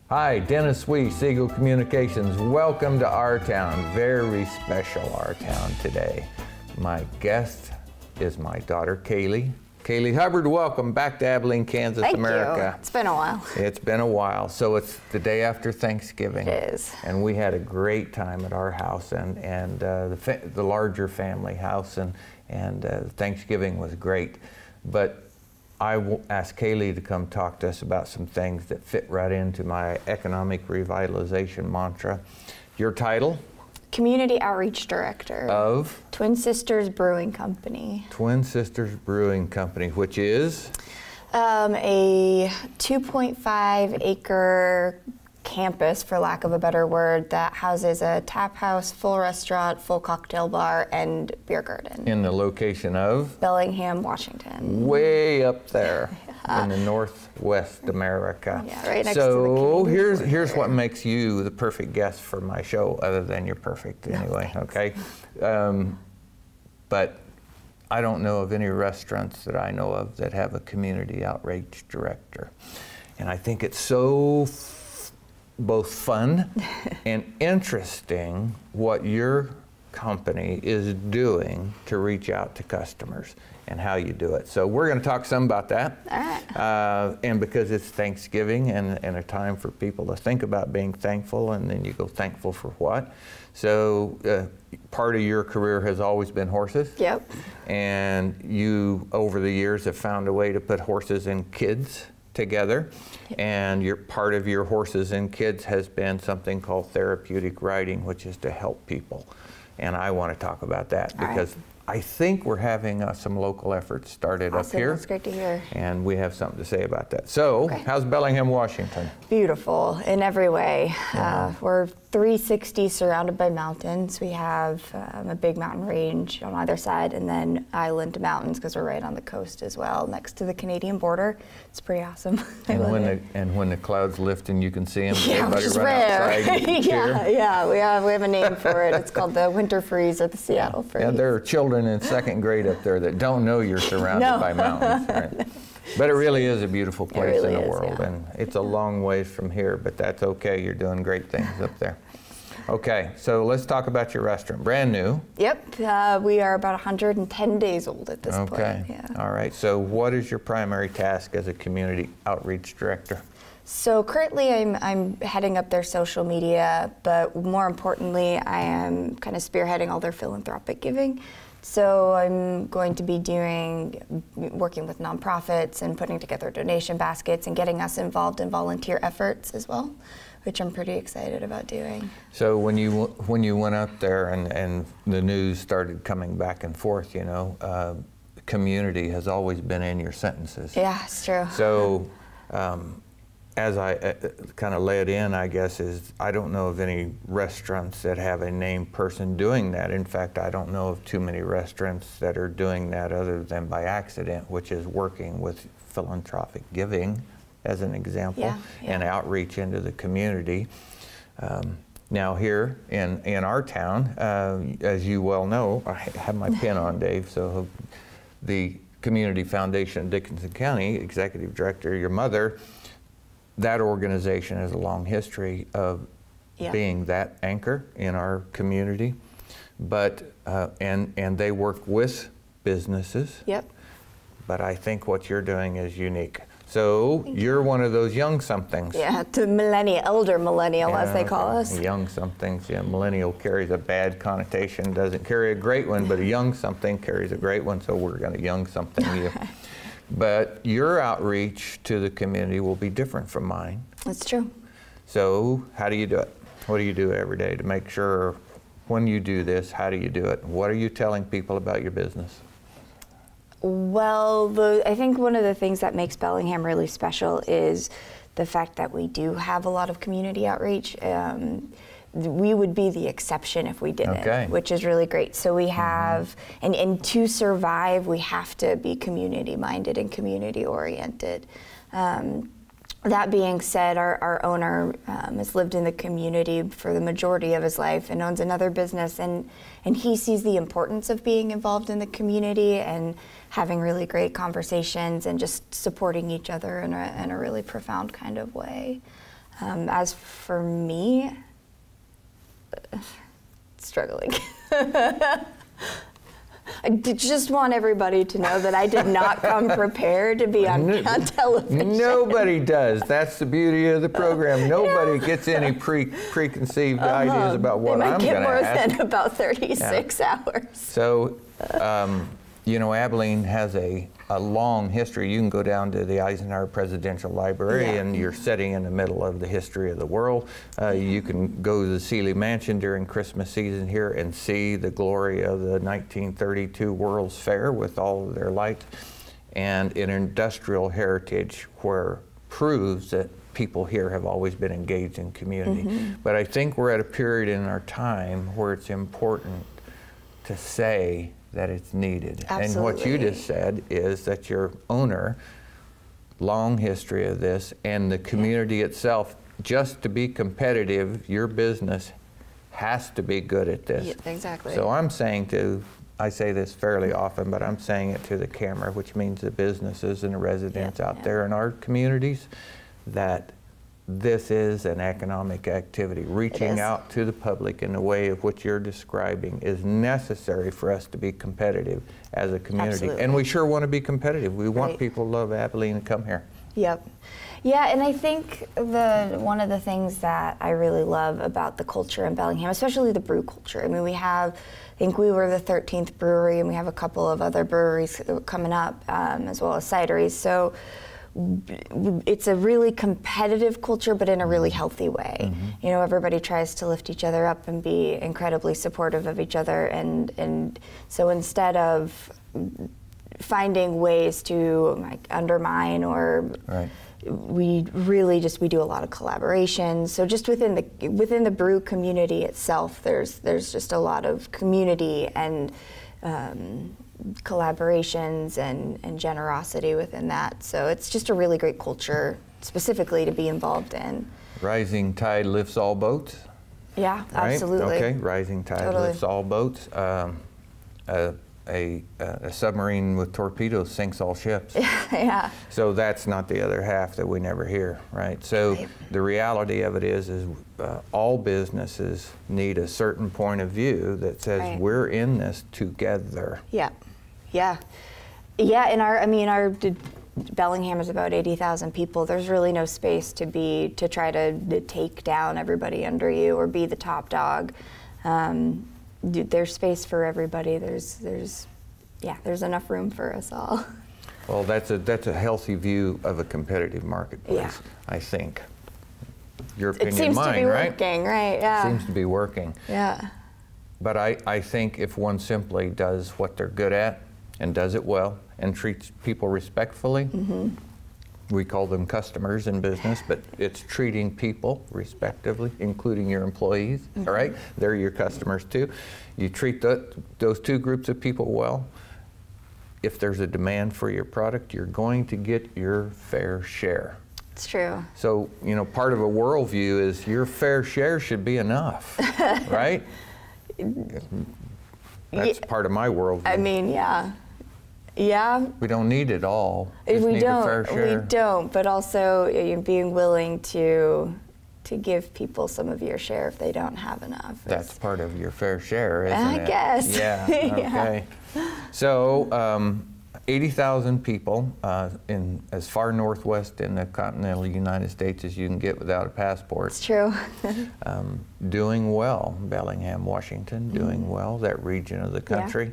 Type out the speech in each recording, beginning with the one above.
Hi, Dennis Weiss, Eagle Communications. Welcome to our town. Very special, our town today. My guest is my daughter, Kaileigh. Kaileigh Hubbard, welcome back to Abilene, Kansas, America. Thank you. It's been a while. It's been a while. So it's the day after Thanksgiving. It is. And we had a great time at our house and the larger family house, and Thanksgiving was great. But I asked Kaileigh to come talk to us about some things that fit right into my economic revitalization mantra. Your title? Community Outreach Director. Of? Twin Sisters Brewing Company. Twin Sisters Brewing Company, which is? A 2.5 acre campus, for lack of a better word, that houses a tap house, full restaurant, full cocktail bar, and beer garden. In the location of? Bellingham, Washington. Way up there in the Northwest America. Yeah, right next to the So Canadian here's border. what makes you the perfect guest for my show, other than you're perfect anyway, okay? But I don't know of any restaurants that I know of that have a community outreach director. And I think it's so both fun and interesting what your company is doing to reach out to customers and how you do it. So we're going to talk some about that. All right. And because it's Thanksgiving and a time for people to think about being thankful, and then you go, thankful for what? So part of your career has always been horses. Yep. And you, over the years, have found a way to put horses and kids together. Yep. And part of your horses and kids has been something called therapeutic riding, which is to help people. And I want to talk about that because I think we're having some local efforts started up here. That's great to hear. And we have something to say about that. So, how's Bellingham, Washington? Beautiful in every way. We're 360 surrounded by mountains. We have a big mountain range on either side, and then island mountains because we're right on the coast as well, next to the Canadian border. It's pretty awesome. And when the clouds lift and you can see them, which is run rare. outside and cheer. Yeah, we have a name for it. It's called the winter freeze or the Seattle freeze. Yeah, there are children in second grade up there that don't know you're surrounded by mountains. Right? But it really is a beautiful place in the world, and it's a long ways from here, but that's okay. You're doing great things up there. Okay, so let's talk about your restaurant. Brand new. Yep, we are about 110 days old at this point. Okay, yeah. All right. So what is your primary task as a community outreach director? So currently I'm heading up their social media, but more importantly, I am kind of spearheading all their philanthropic giving. So I'm going to be working with nonprofits and putting together donation baskets and getting us involved in volunteer efforts as well, which I'm pretty excited about doing. So when you went out there and the news started coming back and forth, you know, community has always been in your sentences. Yeah, it's true. So as I kind of led in, I guess, is I don't know of any restaurants that have a named person doing that. In fact, I don't know of too many restaurants that are doing that other than by accident, which is working with philanthropic giving, as an example, and outreach into the community. Now here in our town, as you well know, I have my pin on, Dave, so the Community Foundation of Dickinson County, Executive Director, your mother, that organization has a long history of being that anchor in our community, but and they work with businesses. Yep. But I think what you're doing is unique. So you're one of those young somethings. Yeah, to elder millennial, as they call us. Young somethings. Yeah, millennial carries a bad connotation. Doesn't carry a great one, but a young something carries a great one. So we're going to young something you. But your outreach to the community will be different from mine. That's true. So how do you do it? What do you do every day to make sure when you do this, how do you do it? What are you telling people about your business? Well, I think one of the things that makes Bellingham really special is the fact that we do have a lot of community outreach. We would be the exception if we didn't, which is really great. So we have, and to survive, we have to be community-minded and community-oriented. That being said, our owner has lived in the community for the majority of his life and owns another business, and he sees the importance of being involved in the community and having really great conversations and just supporting each other in a really profound kind of way. As for me, struggling. I just want everybody to know that I did not come prepared to be on television. Nobody does. That's the beauty of the program. Nobody gets any preconceived ideas about what I'm going to ask. They might get more than about 36 hours. So, you know, Abilene has a long history. You can go down to the Eisenhower Presidential Library and you're sitting in the middle of the history of the world. You can go to the Seeley Mansion during Christmas season here and see the glory of the 1932 World's Fair with all of their lights, and an industrial heritage where proves that people here have always been engaged in community. But I think we're at a period in our time where it's important to say that it's needed. Absolutely. And what you just said is that your owner, long history of this, and the community itself, just to be competitive, your business has to be good at this. Yeah, exactly. So I'm saying I say this fairly often, but I'm saying it to the camera, which means the businesses and the residents out there in our communities, that this is an economic activity. Reaching out to the public in the way of what you're describing is necessary for us to be competitive as a community. Absolutely. And we sure want to be competitive. We want people to love Abilene and come here. Yep. Yeah, and I think one of the things that I really love about the culture in Bellingham, especially the brew culture, I mean, I think we were the 13th brewery, and we have a couple of other breweries coming up, as well as cideries. So it's a really competitive culture, but in a really healthy way. You know, everybody tries to lift each other up and be incredibly supportive of each other, and so instead of finding ways to like undermine or we do a lot of collaboration. So just within the brew community itself, there's just a lot of community and collaborations and generosity within that. So it's just a really great culture specifically to be involved in. Rising tide lifts all boats. Yeah, right? Absolutely. Okay, rising tide lifts all boats. A submarine with torpedoes sinks all ships. Yeah. So that's not the other half that we never hear, right? So the reality of it is all businesses need a certain point of view that says we're in this together. Yeah, yeah, yeah. And our Bellingham is about 80,000 people. There's really no space to try to take down everybody under you or be the top dog. There's space for everybody. There's enough room for us all. Well, that's a healthy view of a competitive marketplace, I think. Your opinion, it seems mine, to be right? Working, right? Yeah. Seems to be working. Yeah. But I think if one simply does what they're good at and does it well and treats people respectfully, we call them customers in business, but it's treating people respectively, including your employees, all right? They're your customers too. You treat those two groups of people well. If there's a demand for your product, you're going to get your fair share. It's true. So, you know, part of a worldview is your fair share should be enough, right? That's part of my worldview. I mean, yeah. Yeah. We don't need it all. Just we need don't. A fair share. We don't. But also, being willing to give people some of your share if they don't have enough. That's part of your fair share, isn't it? I guess. Yeah. Okay. So, 80,000 people in as far northwest in the continental United States as you can get without a passport. It's true. Doing well, Bellingham, Washington, doing well, that region of the country.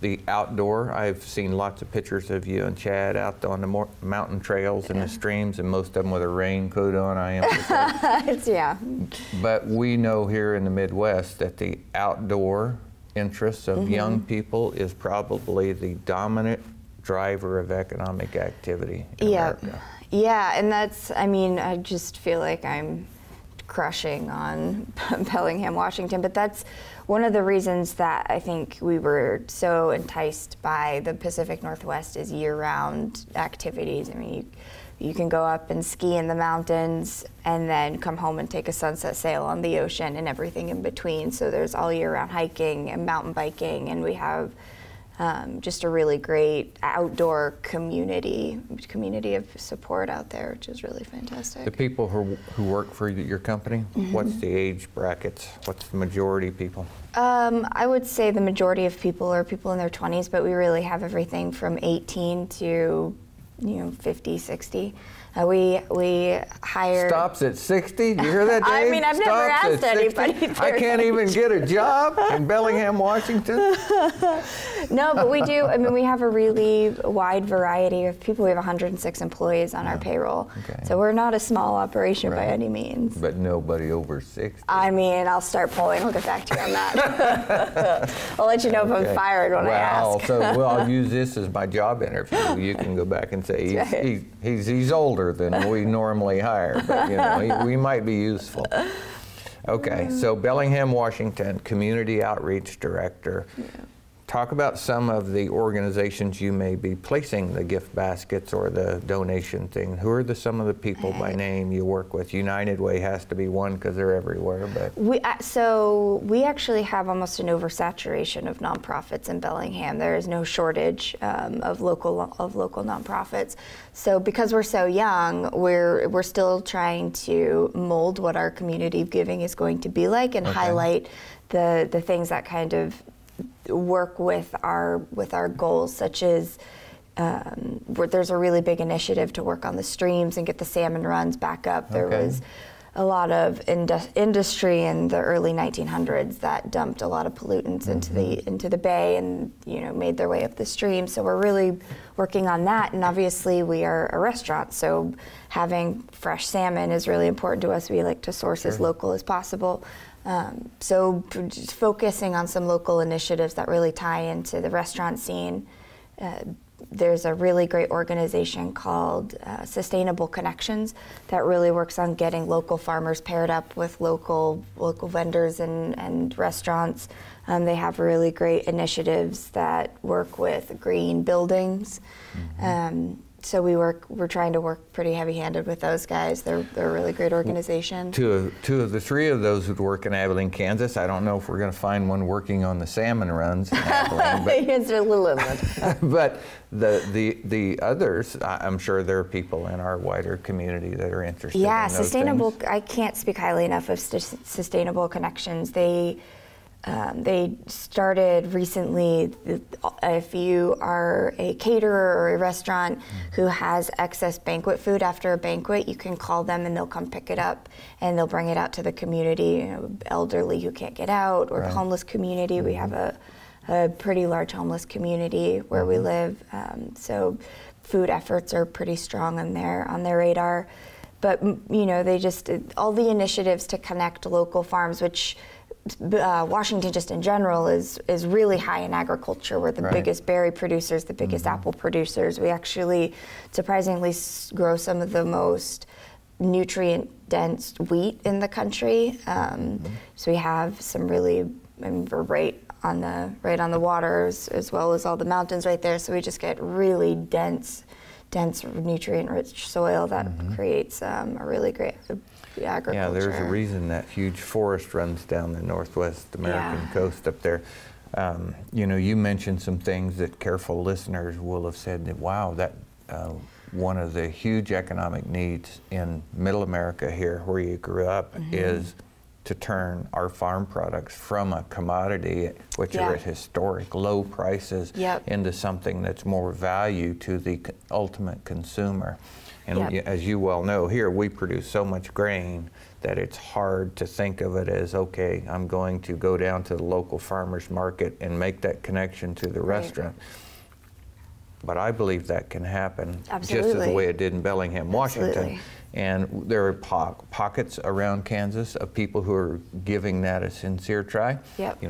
The outdoor, I've seen lots of pictures of you and Chad out on the mountain trails and the streams, and most of them with a raincoat on, I emphasize. But we know here in the Midwest that the outdoor interests of young people is probably the dominant driver of economic activity in America. Yeah, and that's, I just feel like I'm crushing on Bellingham, Washington, but that's one of the reasons that I think we were so enticed by the Pacific Northwest is year-round activities. I mean, you can go up and ski in the mountains and then come home and take a sunset sail on the ocean and everything in between. So there's all year-round hiking and mountain biking, and we have just a really great outdoor community of support out there, which is really fantastic. The people who work for your company, what's the age brackets? What's the majority of people? I would say the majority of people are people in their 20s, but we really have everything from 18 to 50, 60. We hire. Stops at 60? You hear that, Dave? I mean, I've never asked anybody. I can't even get a job in Bellingham, Washington. No, but we do. I mean, we have a really wide variety of people. We have 106 employees on our payroll. Okay. So we're not a small operation by any means. But nobody over 60. I mean, I'll start polling. I'll get back to you on that. I'll let you know if I'm fired when I ask. I'll use this as my job interview. You can go back and say he's older than we normally hire, but we might be useful. Okay, so Bellingham, Washington, Community Outreach Director. Yeah. Talk about some of the organizations you may be placing the gift baskets or the donation thing. Who are some of the people by name you work with? United Way has to be one because they're everywhere. But we actually have almost an oversaturation of nonprofits in Bellingham. There is no shortage of local nonprofits. So because we're so young, we're still trying to mold what our community of giving is going to be like and highlight the things that kind of work with our goals, such as there's a really big initiative to work on the streams and get the salmon runs back up. There was a lot of industry in the early 1900s that dumped a lot of pollutants into the bay and made their way up the stream. So we're really working on that, and obviously we are a restaurant, so having fresh salmon is really important to us. We like to source as local as possible. So just focusing on some local initiatives that really tie into the restaurant scene. There's a really great organization called Sustainable Connections that really works on getting local farmers paired up with local vendors and restaurants. They have really great initiatives that work with green buildings. So we're trying to work pretty heavy-handed with those guys. They're a really great organization. Two of the three of those would work in Abilene, Kansas. I don't know if we're going to find one working on the salmon runs in Abilene. But, it's a little limited. But the others, I'm sure there are people in our wider community that are interested in those Sustainable. things. I can't speak highly enough of Sustainable Connections. They started recently. If you are a caterer or a restaurant who has excess banquet food after a banquet, you can call them and they'll come pick it up and they'll bring it out to the community, elderly who can't get out, or the homeless community. We have a pretty large homeless community where we live, so food efforts are pretty strong on their radar. But they just all the initiatives to connect local farms, which Washington just in general is really high in agriculture. We're the biggest berry producers, the biggest apple producers. We actually surprisingly grow some of the most nutrient-dense wheat in the country. So we have some really, we're right on the water as well as all the mountains right there. So we just get really dense nutrient-rich soil that creates a really great agriculture. Yeah, there's a reason that huge forest runs down the Northwest American coast up there. You mentioned some things that careful listeners will have said that, wow, that one of the huge economic needs in Middle America here, where you grew up, is to turn our farm products from a commodity, which are at historic low prices, into something that's more value to the ultimate consumer. And as you well know, here we produce so much grain that it's hard to think of it as, okay, I'm going to go down to the local farmer's market and make that connection to the restaurant. But I believe that can happen just as the way it did in Bellingham, Washington. And there are pockets around Kansas of people who are giving that a sincere try.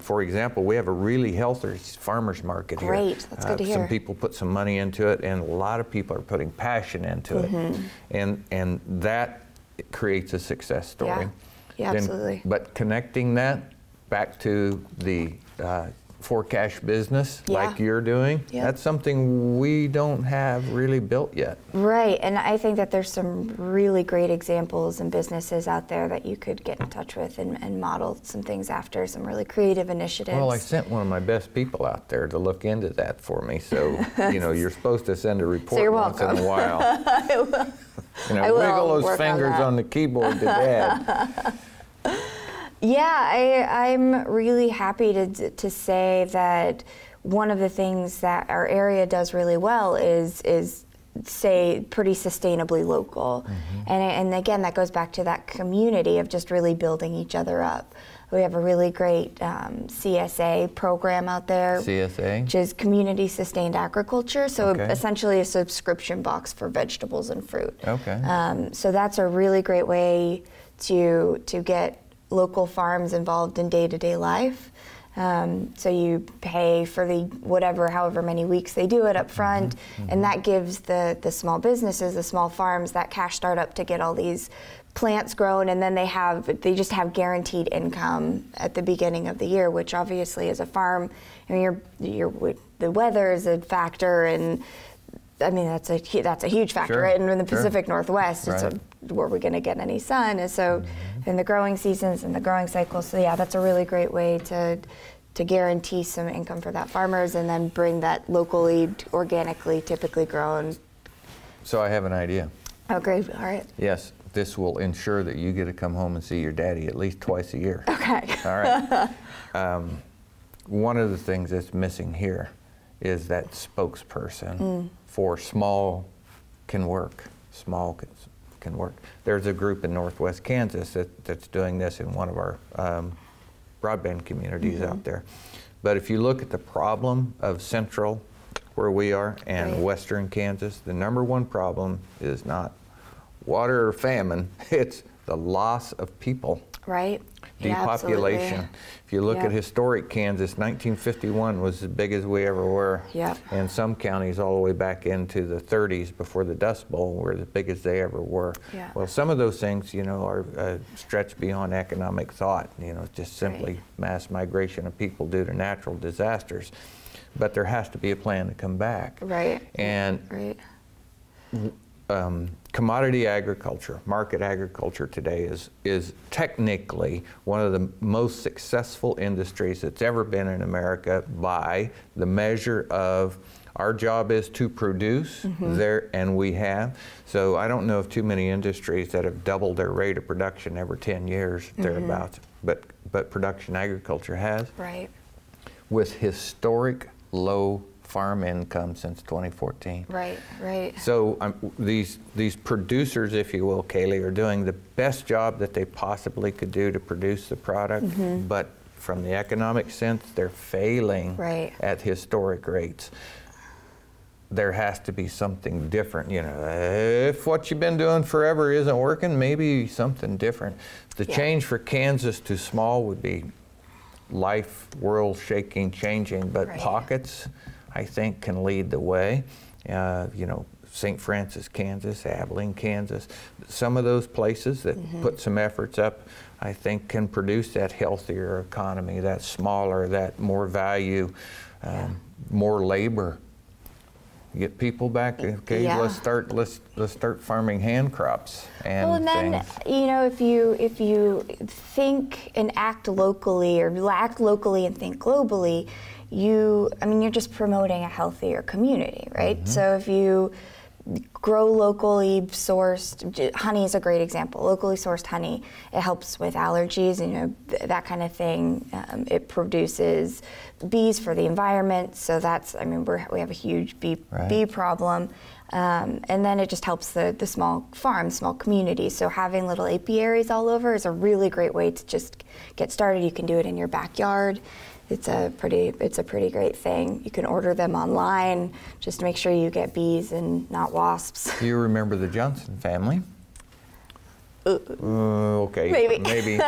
For example, we have a really healthy farmers market here. Great, that's good to hear. Some people put some money into it, and a lot of people are putting passion into it. And that creates a success story. Absolutely. But connecting that back to the for cash business like you're doing. That's something we don't have really built yet. Right, and I think that there's some really great examples and businesses out there that you could get in touch with and model some things after, some really creative initiatives. Well, I sent one of my best people out there to look into that for me, so you know, you're supposed to send a report once in a while. I will. You know, wiggle those fingers on the keyboard to Dad. Yeah, I'm really happy to say that one of the things that our area does really well is say pretty sustainably local. And again, that goes back to that community of just really building each other up. We have a really great CSA program out there. CSA? Which is Community Sustained Agriculture. So essentially a subscription box for vegetables and fruit. So that's a really great way to get local farms involved in day-to-day life. So you pay for however many weeks they do it up front, and that gives the small businesses, the small farms, that cash startup to get all these plants grown, and then they just have guaranteed income at the beginning of the year, which obviously as a farm, I mean, the weather is a factor, and I mean that's a huge factor, right? And in the Pacific Northwest, where we're going to get any sun, and so in the growing seasons and the growing cycles. So yeah, that's a really great way to guarantee some income for that farmers, and then bring that locally, organically, typically grown. So I have an idea. Oh, great! All right. Yes, this will ensure that you get to come home and see your daddy at least twice a year. Okay. All right. One of the things that's missing here is that spokesperson for small can work. Small can work. There's a group in Northwest Kansas that's doing this in one of our broadband communities out there. But if you look at the problem of central, where we are, and western Kansas, the #1 problem is not water or famine, it's the loss of people. Right. Depopulation. Yeah, if you look at historic Kansas, 1951 was as big as we ever were. And some counties all the way back into the 30s before the Dust Bowl were as big as they ever were. Well, some of those things, you know, are stretched beyond economic thought. You know, just simply mass migration of people due to natural disasters. But there has to be a plan to come back. And commodity agriculture, market agriculture today is technically one of the most successful industries that's ever been in America by the measure of our job is to produce there, and we have. So I don't know of too many industries that have doubled their rate of production every 10 years, thereabouts, but production agriculture has. With historic low farm income since 2014. So these producers, if you will, Kaileigh, are doing the best job that they possibly could do to produce the product, but from the economic sense, they're failing at historic rates. There has to be something different. You know, if what you've been doing forever isn't working, maybe something different. The change for Kansas to small would be life, world shaking, changing, but pockets, I think, can lead the way. You know, St. Francis, Kansas, Abilene, Kansas, some of those places that put some efforts up, I think, can produce that healthier economy, that smaller, that more value, more labor. Get people back. Okay, let's start farming hand crops and then you know, if you think and act locally, or act locally and think globally, you're just promoting a healthier community, right? So if you grow locally sourced, honey is a great example. Locally sourced honey, it helps with allergies, you know, that kind of thing. It produces bees for the environment, so that's, I mean, we have a huge bee problem. And then it just helps the small farms, small communities. So having little apiaries all over is a really great way to just get started. You can do it in your backyard. It's a pretty great thing. You can order them online. Just make sure you get bees and not wasps. Do you remember the Johnson family? Okay, maybe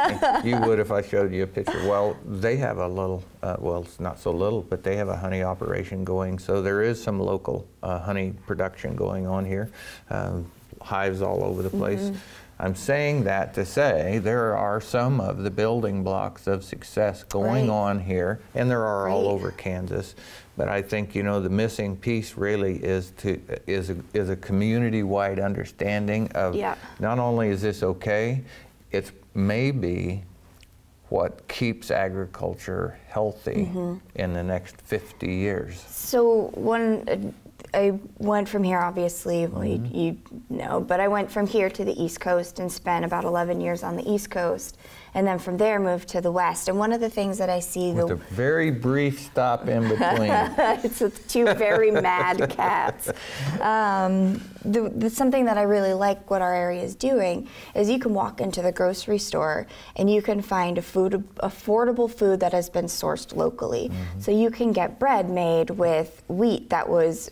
you would if I showed you a picture. Well, they have a little, well, it's not so little, but they have a honey operation going. So there is some local honey production going on here. Hives all over the place. I'm saying that to say there are some of the building blocks of success going on here, and there are all over Kansas. But I think, you know, the missing piece really is a community-wide understanding of not only is this okay, it's maybe what keeps agriculture healthy in the next 50 years. So I went from here, obviously, you know, but I went from here to the East Coast and spent about 11 years on the East Coast, and then from there moved to the West. And one of the things that I see... With a very brief stop in between. It's two very mad cats. Something that I really like what our area is doing is you can walk into the grocery store and you can find affordable food that has been sourced locally. So you can get bread made with wheat that was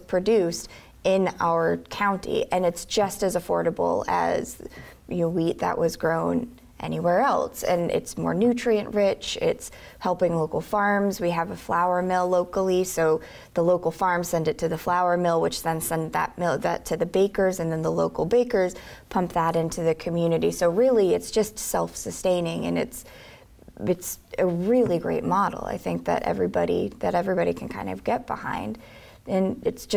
produced in our county, and it's just as affordable as wheat that was grown anywhere else, and it's more nutrient rich. It's helping local farms. We have a flour mill locally, so the local farms send it to the flour mill, which then send that to the bakers, and then the local bakers pump that into the community. So really, it's just self-sustaining, and it's a really great model. I think that everybody can kind of get behind, and it's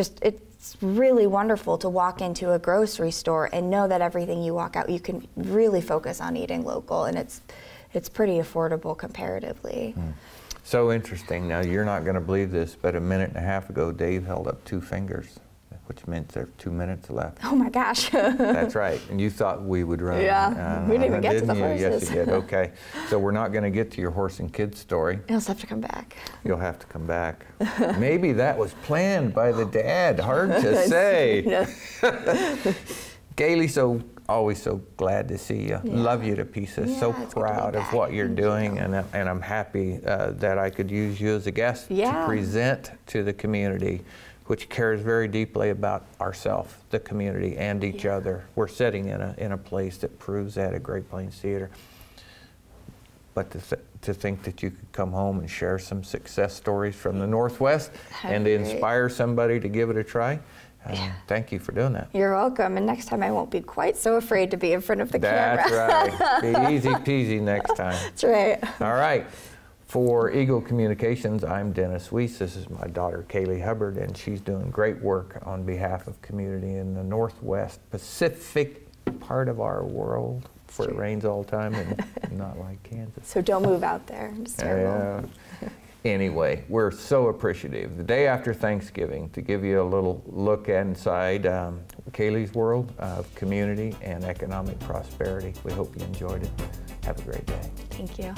really wonderful to walk into a grocery store and know that everything you walk out, you can really focus on eating local, and it's pretty affordable comparatively. So interesting. Now, you're not going to believe this, but a minute and a half ago, Dave held up 2 fingers, which meant there were 2 minutes left. Oh my gosh. That's right. And you thought we would run. Yeah, we didn't even get to the horses. Yes, you did. Okay. So we're not going to get to your horse and kids story. You'll have to come back. You'll have to come back. Maybe that was planned by the dad. Hard to say. Kaileigh, always so glad to see you. Love you to pieces. So proud of what you're doing, and I'm happy that I could use you as a guest to present to the community, which cares very deeply about ourselves, the community, and each other. We're sitting in a place that proves that at Great Plains Theater. But to think that you could come home and share some success stories from the Northwest and to inspire somebody to give it a try, thank you for doing that. You're welcome, and next time I won't be quite so afraid to be in front of the camera. That's right. Be easy peasy next time. That's right. All right. For Eagle Communications, I'm Dennis Weiss. This is my daughter, Kaileigh Hubbard, and she's doing great work on behalf of community in the Northwest Pacific part of our world, where it rains all the time and not like Kansas. So don't move out there. It's terrible. Anyway, we're so appreciative. The day after Thanksgiving, to give you a little look inside Kaileigh's world of community and economic prosperity. We hope you enjoyed it. Have a great day. Thank you.